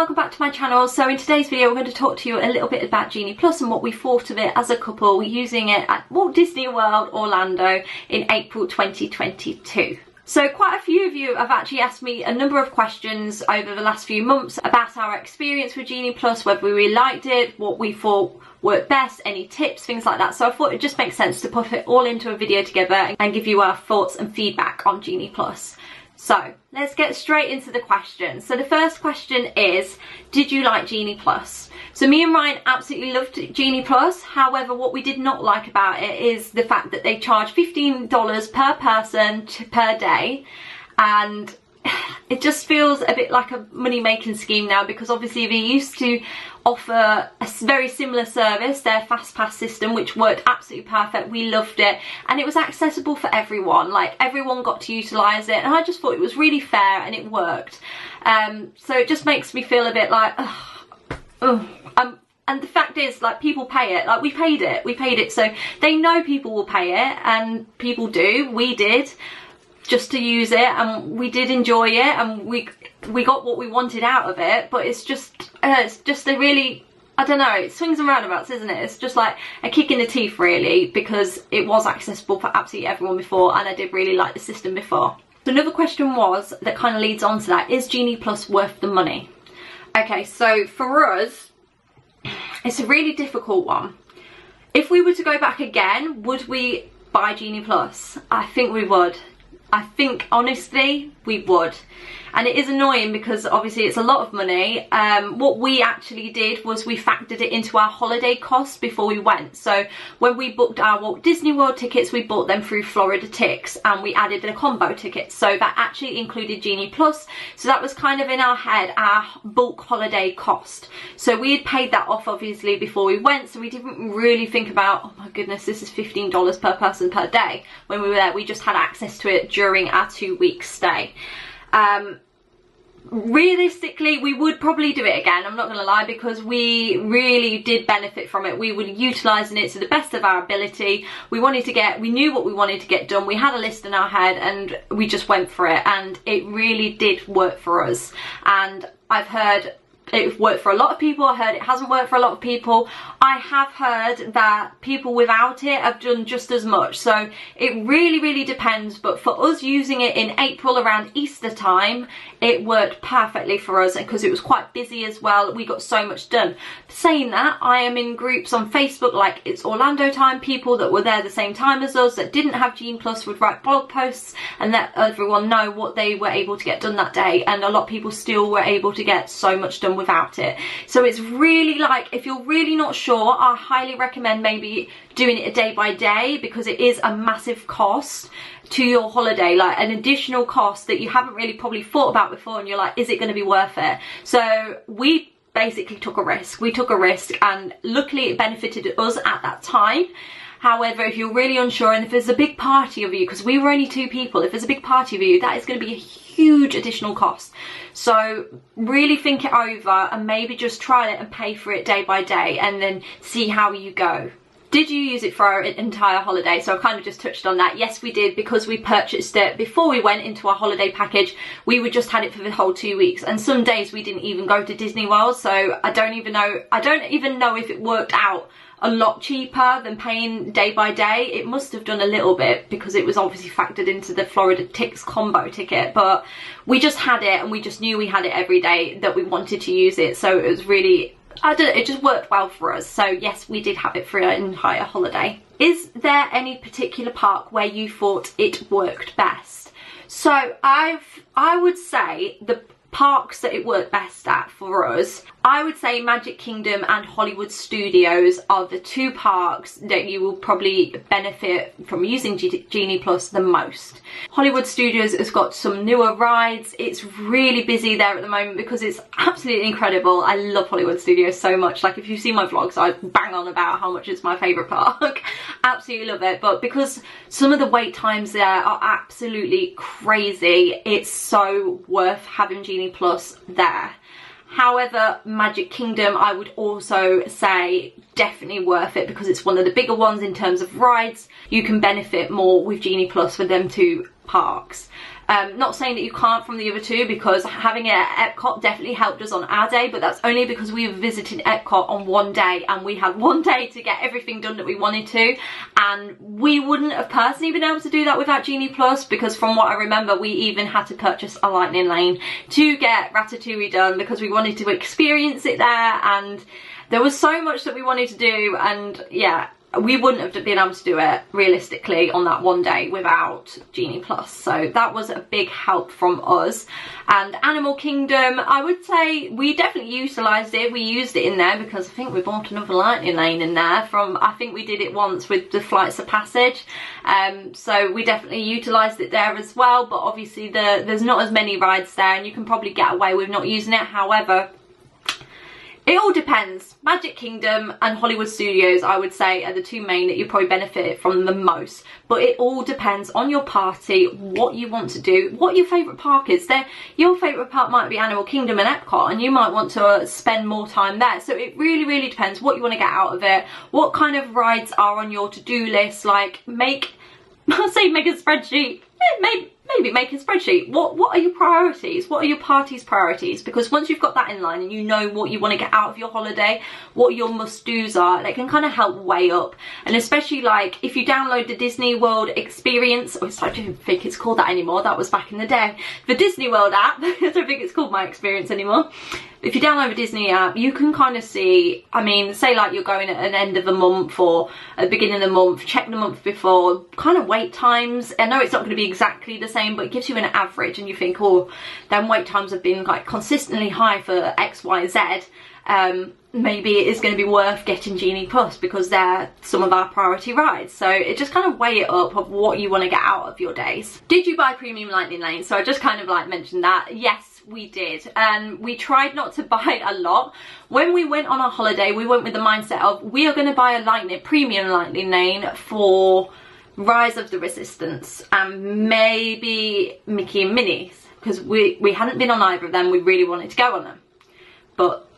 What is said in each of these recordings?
welcome back to my channel. So in today's video we're going to talk to you a little bit about Genie Plus and what we thought of it as a couple using it at Walt Disney World Orlando in April 2022. So quite a few of you have actually asked me a number of questions over the last few months about our experience with Genie Plus, whether we really liked it, what we thought worked best, any tips, things like that. So I thought it just makes sense to put it all into a video together and give you our thoughts and feedback on Genie Plus. So let's get straight into the questions. So the first question is, did you like Genie Plus? So me and Ryan absolutely loved Genie Plus. However, what we did not like about it is the fact that they charge $15 per person per day, and it just feels a bit like a money-making scheme now, because obviously they used to offer a very similar service, their fast pass system, which worked absolutely perfect. We loved it, and it was accessible for everyone. Like, everyone got to utilize it, and I just thought it was really fair and it worked. So it just makes me feel a bit like and the fact is, like, people pay it. Like, we paid it, so they know people will pay it, and people do. We did, just to use it, and we did enjoy it, and we got what we wanted out of it. But it's just a really, I don't know, it swings and roundabouts, isn't it? It's just like a kick in the teeth, really, because it was accessible for absolutely everyone before, and I did really like the system before. So another question was, that kind of leads on to that, is Genie Plus worth the money? Okay, so for us, it's a really difficult one. If we were to go back again, would we buy Genie Plus? I think we would. I think, honestly, we would. And it is annoying because obviously it's a lot of money. What we actually did was we factored it into our holiday costs before we went. So when we booked our Walt Disney World tickets, we bought them through Florida Tix, and we added a combo ticket. So that actually included Genie Plus. So that was kind of in our head, our bulk holiday cost. So we had paid that off obviously before we went. So we didn't really think about, oh my goodness, this is $15 per person per day. When we were there, we just had access to it during our 2-week stay. Realistically, we would probably do it again, I'm not gonna lie, because we really did benefit from it. We were utilising it to the best of our ability. We knew what we wanted to get done. We had a list in our head and we just went for it, and it really did work for us. And I've heard it worked for a lot of people. I heard it hasn't worked for a lot of people. I have heard that people without it have done just as much. So it really depends. But for us, using it in April around Easter time, it worked perfectly for us, because it was quite busy as well. We got so much done. Saying that, I am in groups on Facebook, like It's Orlando Time. People that were there the same time as us that didn't have Genie Plus would write blog posts and let everyone know what they were able to get done that day. And a lot of people still were able to get so much done without it. So it's really, like, if you're really not sure, I highly recommend maybe doing it a day by day, because it is a massive cost to your holiday, like an additional cost that you haven't really probably thought about before, and you're like, is it going to be worth it? So we basically took a risk. We took a risk, and luckily it benefited us at that time. However, if you're really unsure, and if there's a big party of you, because we were only 2 people, if there's a big party of you, that is going to be a huge additional cost. So really think it over, and maybe just try it and pay for it day by day, and then see how you go. Did you use it for our entire holiday? So I kind of just touched on that. Yes, we did, because we purchased it before we went into our holiday package. We would just had it for the whole 2 weeks, and some days we didn't even go to Disney World. So I don't even know if it worked out a lot cheaper than paying day by day. It must have done a little bit, because it was obviously factored into the Florida Tix combo ticket, but we just had it, and we just knew we had it every day that we wanted to use it. So it was really, I don't know, it just worked well for us. So yes, we did have it for an entire holiday. Is there any particular park where you thought it worked best? So I would say the parks that it worked best at for us, I would say Magic Kingdom and Hollywood Studios are the 2 parks that you will probably benefit from using Genie Plus the most. Hollywood Studios has got some newer rides. It's really busy there at the moment because it's absolutely incredible. I love Hollywood Studios so much. Like, if you see my vlogs, I bang on about how much it's my favourite park. Absolutely love it. But because some of the wait times there are absolutely crazy, it's so worth having Genie Plus there. However, Magic Kingdom, I would also say definitely worth it, because it's one of the bigger ones in terms of rides. You can benefit more with Genie Plus for them to parks. Not saying that you can't from the other two, because having it at Epcot definitely helped us on our day, but that's only because we visited Epcot on one day and we had one day to get everything done that we wanted to, and we wouldn't have personally been able to do that without Genie Plus, because from what I remember we even had to purchase a lightning lane to get Ratatouille done because we wanted to experience it there, and there was so much that we wanted to do, and yeah, we wouldn't have been able to do it realistically on that one day without Genie Plus. So that was a big help from us. And Animal Kingdom, I would say we definitely utilised it. We used it in there because I think we bought another lightning lane in there from, I think we did it once with the Flights of Passage. So we definitely utilised it there as well, but obviously there's not as many rides there and you can probably get away with not using it. However, it all depends. Magic Kingdom and Hollywood Studios, I would say, are the two main that you probably benefit from the most. But it all depends on your party, what you want to do, what your favourite park is. Your favourite park might be Animal Kingdom and Epcot, and you might want to spend more time there. So it really, really depends what you want to get out of it, what kind of rides are on your to-do list. Like, I'll say make a spreadsheet. Maybe make a spreadsheet. What are your priorities? What are your party's priorities? Because once you've got that in line and you know what you want to get out of your holiday, what your must-dos are, they can kind of help weigh up. And especially like if you download the Disney World experience, I don't think it's called that anymore, that was back in the day, the Disney World app, I don't think it's called My Experience anymore. If you download the Disney app, you can kind of see, I mean, say like you're going at an end of the month or at the beginning of the month, check the month before, kind of wait times. I know it's not going to be exactly the same, but it gives you an average and you think, oh, then wait times have been like consistently high for X, Y, Z. Maybe it is going to be worth getting Genie Plus because they're some of our priority rides. So it just kind of weigh it up of what you want to get out of your days. Did you buy premium lightning lanes? So I just kind of like mentioned that. Yes, we did, and we tried not to buy a lot. When we went on our holiday, we went with the mindset of we are going to buy a premium lightning lane for Rise of the Resistance and maybe Mickey and Minnie's, because we hadn't been on either of them. We really wanted to go on them, but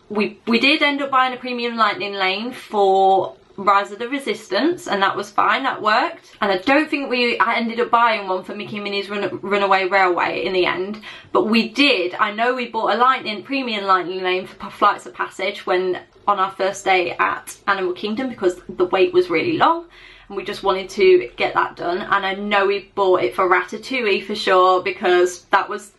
we did end up buying a premium lightning lane for Rise of the Resistance, and that was fine, that worked. And I don't think I ended up buying one for Mickey and Minnie's Runaway Railway in the end, but we did. I know we bought a premium lightning lane for Flights of Passage when on our first day at Animal Kingdom, because the wait was really long and we just wanted to get that done. And I know we bought it for Ratatouille for sure, because that was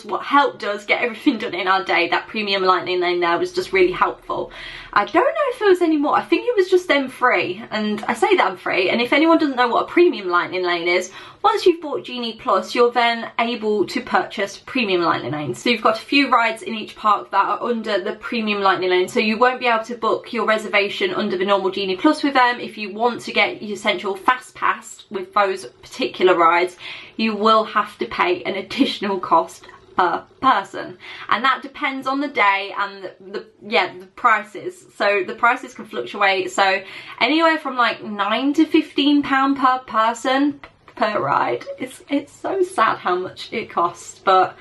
what helped us get everything done in our day. That premium lightning lane there was just really helpful. I don't know if there was any more. I think it was just them free, and I say them free, and if anyone doesn't know what a premium lightning lane is, once you've bought Genie Plus, you're then able to purchase premium lightning lanes. So you've got a few rides in each park that are under the premium lightning lane, so you won't be able to book your reservation under the normal Genie Plus with them. If you want to get your essential fast pass with those particular rides, you will have to pay an additional cost per person, and that depends on the day and the prices. So the prices can fluctuate, so anywhere from like £9 to £15 per person per ride. It's so sad how much it costs, but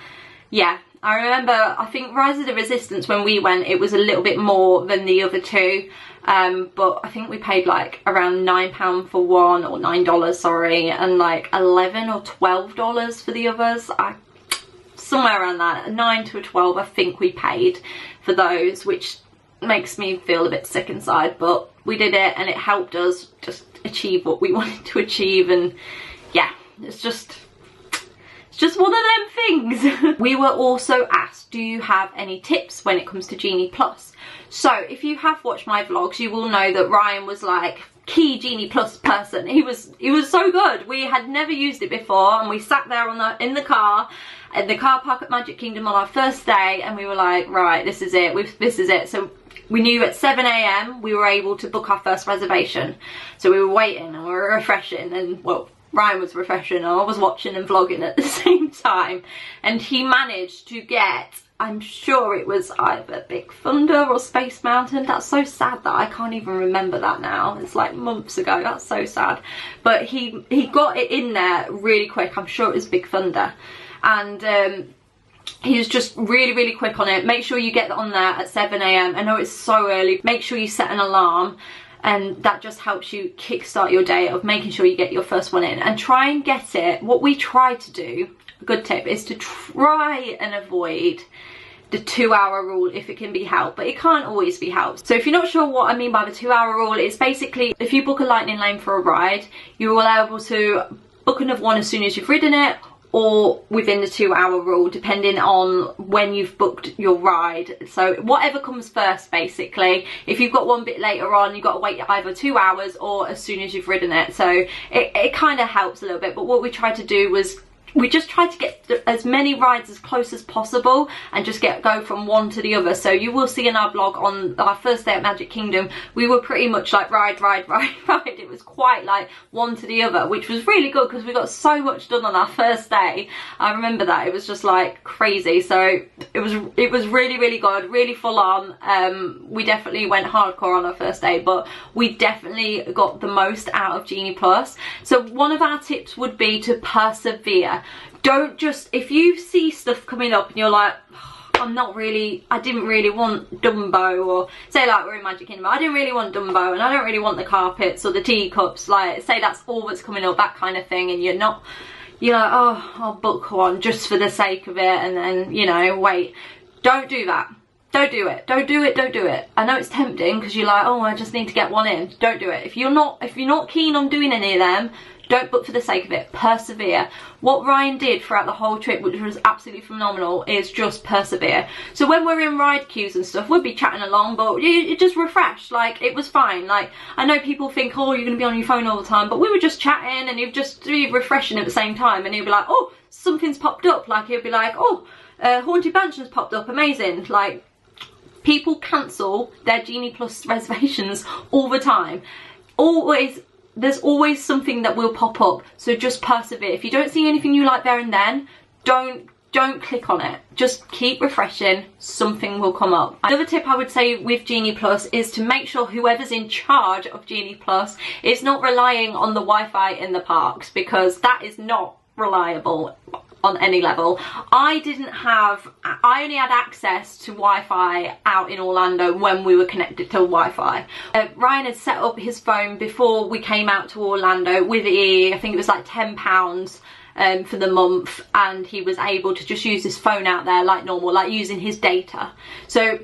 yeah, I remember, I think Rise of the Resistance, when we went, it was a little bit more than the other two, but I think we paid like around £9 for one, or $9, sorry, and like $11 or $12 for the others. Somewhere around that, 9 to 12 I think we paid for those, which makes me feel a bit sick inside, but we did it and it helped us just achieve what we wanted to achieve. And yeah, it's just one of them things. We were also asked, do you have any tips when it comes to Genie Plus? So if you have watched my vlogs, you will know that Ryan was like key Genie Plus person. He was so good. We had never used it before, and we sat there in the car at the car park at Magic Kingdom on our first day, and we were like, right, this is it. This is it. So we knew at 7 AM we were able to book our first reservation. So we were waiting and we were refreshing, and well, Ryan was refreshing and I was watching and vlogging at the same time, and he managed to get, I'm sure it was either Big Thunder or Space Mountain. That's so sad that I can't even remember that now. It's like months ago. That's so sad. But he got it in there really quick. I'm sure it was Big Thunder. And he was just really quick on it. Make sure you get on there at 7 AM. I know it's so early. Make sure you set an alarm. and that just helps you kickstart your day of making sure you get your first one in. And try and get it, what we try to do, a good tip is to try and avoid the 2-hour rule if it can be helped, but it can't always be helped. So if you're not sure what I mean by the 2-hour rule, it's basically if you book a lightning lane for a ride, you're able to book another one as soon as you've ridden it, or within the 2-hour rule, depending on when you've booked your ride. So whatever comes first, basically. If you've got one bit later on, you've got to wait either 2 hours or as soon as you've ridden it. So it kind of helps a little bit. But what we tried to do was we just tried to get as many rides as close as possible and just go from one to the other. So you will see in our blog on our first day at Magic Kingdom, we were pretty much like ride. It was quite like one to the other, which was really good because we got so much done on our first day. I remember that, it was just like crazy. So it was really good, really full on. We definitely went hardcore on our first day, but we definitely got the most out of Genie Plus. So one of our tips would be to persevere. Don't just, if you see stuff coming up and you're like, I didn't really want Dumbo, or say like we're in Magic Kingdom, I didn't really want Dumbo and I don't really want the carpets or the teacups, like say that's all that's coming up, that kind of thing, and you're like, oh, I'll book one just for the sake of it, and then, you know, wait. Don't do that. Don't do it. Don't do it. I know it's tempting because you're like, oh, I just need to get one in. Don't do it. If you're not keen on doing any of them, don't book for the sake of it. Persevere. What Ryan did throughout the whole trip, which was absolutely phenomenal, is just persevere. So when we're in ride queues and stuff, we'd be chatting along, but it just refreshed. Like, it was fine. Like, I know people think, oh, you're going to be on your phone all the time, but we were just chatting and you'd just be refreshing at the same time, and he'd be like, oh, something's popped up. Like, he'd be like, oh, Haunted Mansion's popped up. Amazing. Like, people cancel their Genie Plus reservations all the time. There's always something that will pop up, so just persevere. If you don't see anything you like there and then, don't click on it. Just keep refreshing, something will come up. Another tip I would say with Genie Plus is to make sure whoever's in charge of Genie Plus is not relying on the Wi-Fi in the parks, because that is not reliable on any level. I only had access to Wi-Fi out in Orlando when we were connected to Wi-Fi. Ryan had set up his phone before we came out to Orlando with I think it was like £10 for the month, and he was able to just use his phone out there like normal, like using his data. So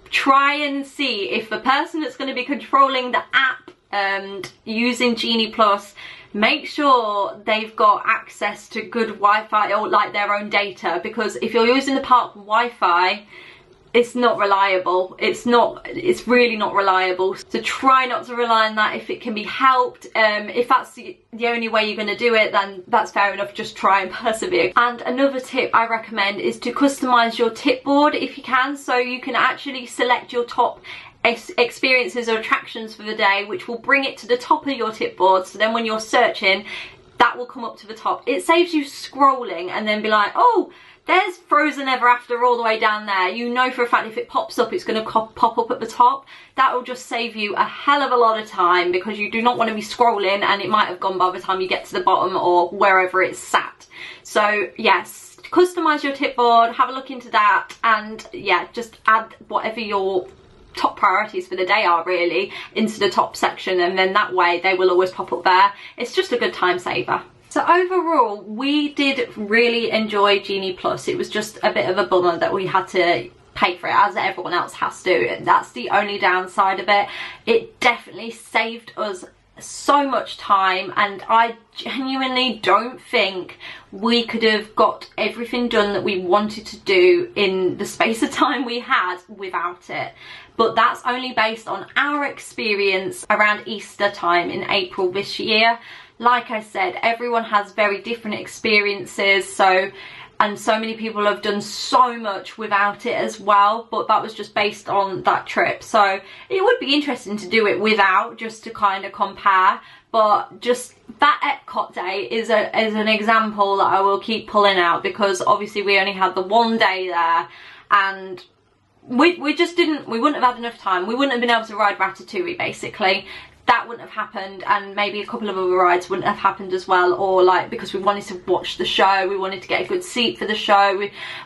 try and see if the person that's going to be controlling the app and using Genie Plus, make sure they've got access to good Wi-Fi or like their own data, because if you're using the park Wi-Fi, it's not reliable. It's really not reliable. So try not to rely on that if it can be helped. If that's the only way you're going to do it, then that's fair enough. Just try and persevere. And another tip I recommend is to customize your tip board if you can, so you can actually select your top experiences or attractions for the day, which will bring it to the top of your tip board. So then when you're searching, that will come up to the top. It saves you scrolling and then be like, oh, there's Frozen Ever After all the way down there. You know for a fact if it pops up, it's going to pop up at the top. That will just save you a hell of a lot of time, because you do not want to be scrolling and it might have gone by the time you get to the bottom or wherever it's sat. So yes, customize your tip board, have a look into that, and yeah, just add whatever your top priorities for the day are really into the top section, and then that way they will always pop up there. It's just a good time saver. So overall, we did really enjoy Genie Plus. It was just a bit of a bummer that we had to pay for it, as everyone else has to. That's the only downside of it. It definitely saved us so much time, and I genuinely don't think we could have got everything done that we wanted to do in the space of time we had without it. But that's only based on our experience around Easter time in April this year. Like I said, everyone has very different experiences, and so many people have done so much without it as well, but that was just based on that trip. So it would be interesting to do it without, just to kind of compare. But just that Epcot day is an example that I will keep pulling out, because obviously we only had the one day there, and we wouldn't have had enough time. We wouldn't have been able to ride Ratatouille basically. that wouldn't have happened, and maybe a couple of other rides wouldn't have happened as well, or like because we wanted to watch the show, we wanted to get a good seat for the show,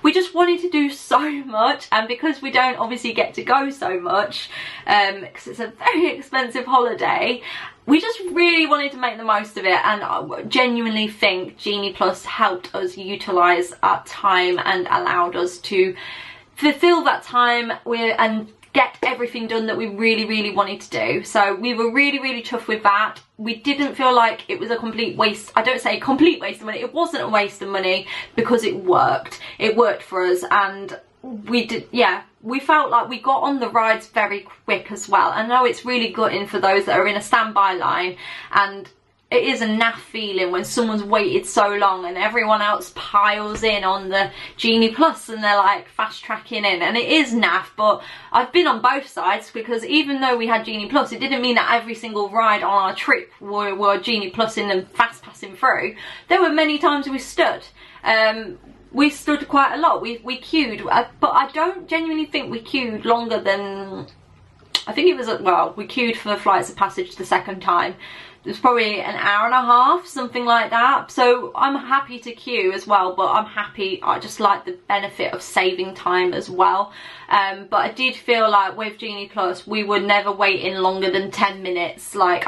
we just wanted to do so much. And because we don't obviously get to go so much, because it's a very expensive holiday, we just really wanted to make the most of it. And I genuinely think Genie Plus helped us utilise our time and allowed us to fulfil that time and get everything done that we really wanted to do. So we were really chuffed with that. We didn't feel like it was a complete waste. I don't say a complete waste of money, it wasn't a waste of money, because it worked for us. And we did, yeah, we felt like we got on the rides very quick as well. I know it's really gutting for those that are in a standby line, and it is a naff feeling when someone's waited so long and everyone else piles in on the Genie Plus and they're like fast tracking in, and it is naff. But I've been on both sides, because even though we had Genie Plus, it didn't mean that every single ride on our trip were Genie Plus in and fast passing through. There were many times we stood. We stood quite a lot. We queued, but I don't genuinely think we queued longer than, I think it was, well, we queued for Flights of Passage the second time. It was probably an hour and a half, something like that. So I'm happy to queue as well, but I'm happy, I just like the benefit of saving time as well. But I did feel like with Genie Plus, we were never waiting longer than 10 minutes. Like,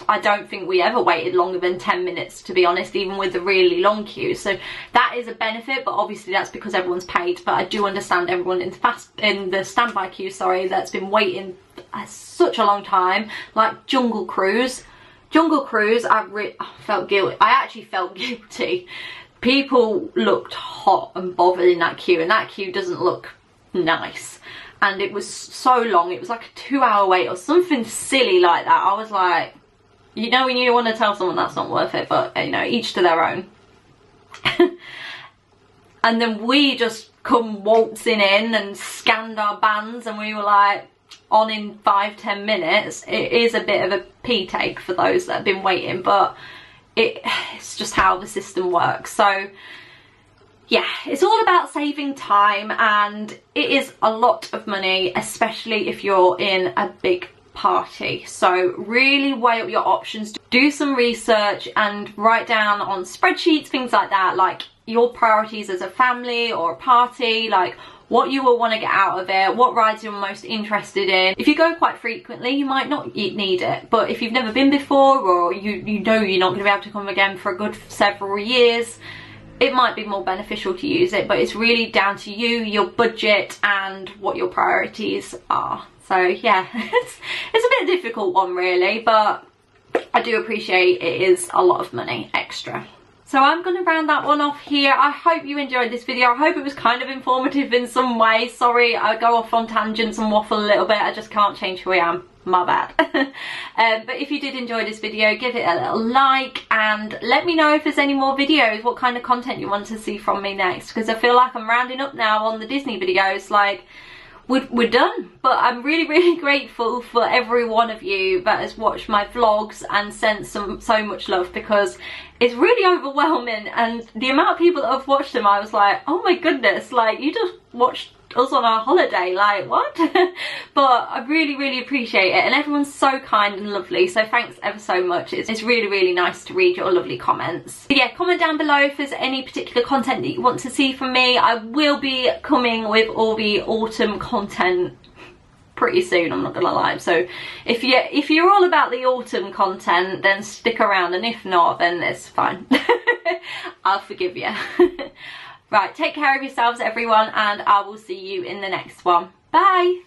I don't think we ever waited longer than 10 minutes, to be honest, even with the really long queue. So that is a benefit, but obviously that's because everyone's paid. But I do understand everyone in the standby queue, sorry, that's been waiting such a long time, like Jungle Cruise, I felt guilty. I actually felt guilty. People looked hot and bothered in that queue, and that queue doesn't look nice. And it was so long. It was like a 2-hour wait or something silly like that. I was like, you know, when you want to tell someone that's not worth it, but you know, each to their own. And then we just come waltzing in and scanned our bands, and we were like, on in 5-10 minutes. It is a bit of a pee take for those that have been waiting, but it's just how the system works. So yeah, it's all about saving time, and it is a lot of money, especially if you're in a big party. So really weigh up your options, do some research and write down on spreadsheets, things like that, like your priorities as a family or a party, like what you will want to get out of it, what rides you're most interested in. If you go quite frequently, you might not need it, but if you've never been before, or you know you're not going to be able to come again for a good several years, it might be more beneficial to use it. But it's really down to you, your budget, and what your priorities are. So yeah, it's a bit difficult one really, but I do appreciate it is a lot of money extra. So I'm going to round that one off here. I hope you enjoyed this video. I hope it was kind of informative in some way. Sorry, I go off on tangents and waffle a little bit. I just can't change who I am. My bad. But if you did enjoy this video, give it a little like, and let me know if there's any more videos, what kind of content you want to see from me next, because I feel like I'm rounding up now on the Disney videos. Like, we're done. But I'm really grateful for every one of you that has watched my vlogs and sent so much love, because it's really overwhelming. And the amount of people that have watched them, I was like, oh my goodness, like, you just watched us on our holiday, like, what? But I really appreciate it, and everyone's so kind and lovely, so thanks ever so much. It's really nice to read your lovely comments. But yeah, comment down below if there's any particular content that you want to see from me. I will be coming with all the autumn content pretty soon, I'm not gonna lie. So if you're all about the autumn content, then stick around, and if not, then it's fine. I'll forgive you. Right, take care of yourselves everyone, and I will see you in the next one. Bye!